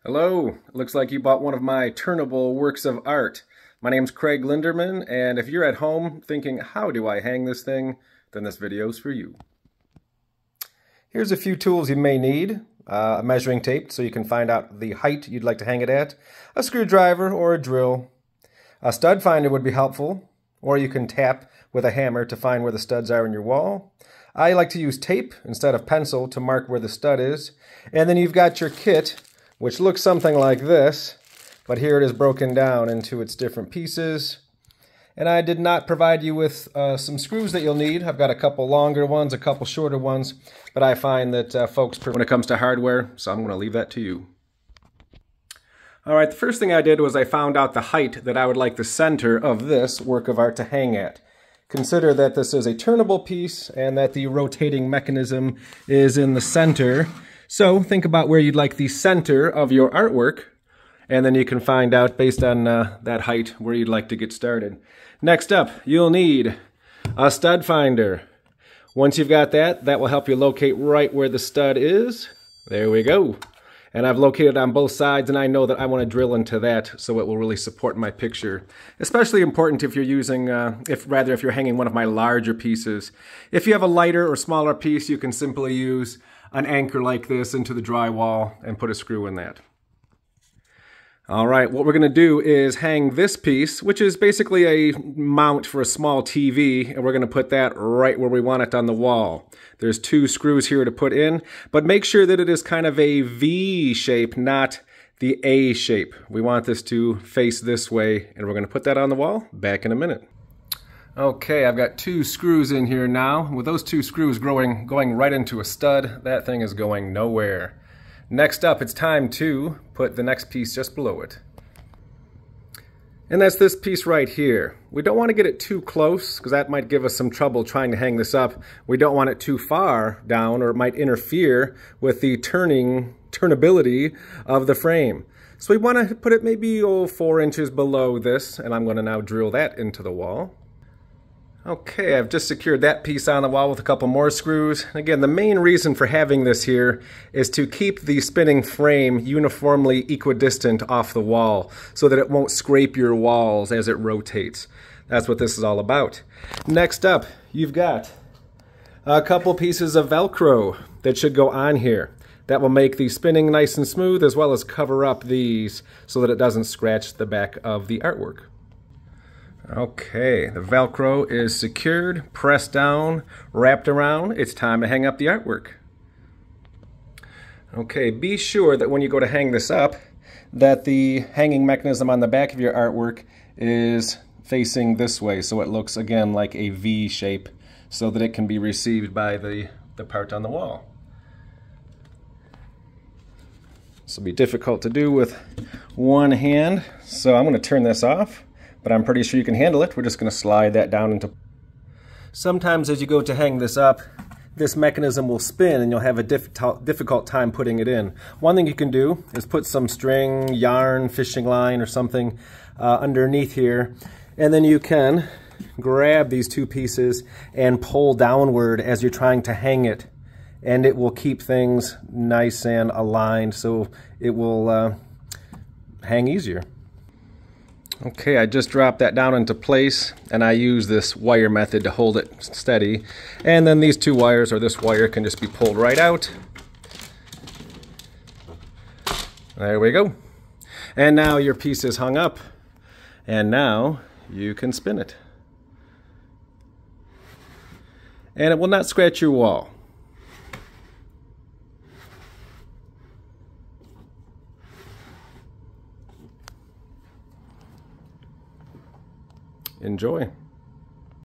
Hello, it looks like you bought one of my Turnable works of art. My name's Craig Linderman, and if you're at home thinking, how do I hang this thing, then this video's for you. Here's a few tools you may need. A measuring tape so you can find out the height you'd like to hang it at, a screwdriver or a drill. A stud finder would be helpful, or you can tap with a hammer to find where the studs are in your wall. I like to use tape instead of pencil to mark where the stud is. And then you've got your kit, which looks something like this, but here it is broken down into its different pieces. And I did not provide you with some screws that you'll need. I've got a couple longer ones, a couple shorter ones, but I find that folks prefer when it comes to hardware, so I'm going to leave that to you. All right, the first thing I did was I found out the height that I would like the center of this work of art to hang at. Consider that this is a turnable piece and that the rotating mechanism is in the center. So think about where you'd like the center of your artwork, and then you can find out based on that height where you'd like to get started. Next up, you'll need a stud finder. Once you've got that, that will help you locate right where the stud is. There we go. And I've located on both sides, and I know that I want to drill into that so it will really support my picture. Especially important if you're using, if you're hanging one of my larger pieces. If you have a lighter or smaller piece, you can simply use an anchor like this into the drywall and put a screw in that. All right, what we're going to do is hang this piece, which is basically a mount for a small TV, and we're going to put that right where we want it on the wall. There's two screws here to put in, but make sure that it is kind of a V shape, not the A shape. We want this to face this way, and we're going to put that on the wall. Back in a minute. Okay, I've got two screws in here now. With those two screws going right into a stud, that thing is going nowhere. Next up, it's time to put the next piece just below it. And that's this piece right here. We don't want to get it too close because that might give us some trouble trying to hang this up. We don't want it too far down or it might interfere with the turnability of the frame. So we want to put it maybe 4 inches below this, and I'm going to now drill that into the wall. Okay, I've just secured that piece on the wall with a couple more screws. Again, the main reason for having this here is to keep the spinning frame uniformly equidistant off the wall so that it won't scrape your walls as it rotates. That's what this is all about. Next up, you've got a couple pieces of Velcro that should go on here. That will make the spinning nice and smooth, as well as cover up these so that it doesn't scratch the back of the artwork. Okay, the Velcro is secured, pressed down, wrapped around. It's time to hang up the artwork. Okay, be sure that when you go to hang this up, that the hanging mechanism on the back of your artwork is facing this way, so it looks again like a V shape, so that it can be received by the part on the wall. This will be difficult to do with one hand, so I'm going to turn this off. But I'm pretty sure you can handle it. We're just going to slide that down into... Sometimes as you go to hang this up, this mechanism will spin and you'll have a difficult time putting it in. One thing you can do is put some string, yarn, fishing line or something underneath here, and then you can grab these two pieces and pull downward as you're trying to hang it, and it will keep things nice and aligned so it will hang easier. Okay, I just dropped that down into place, and I use this wire method to hold it steady. And then these two wires, or this wire, can just be pulled right out. There we go. And now your piece is hung up, and now you can spin it. And it will not scratch your wall. Enjoy.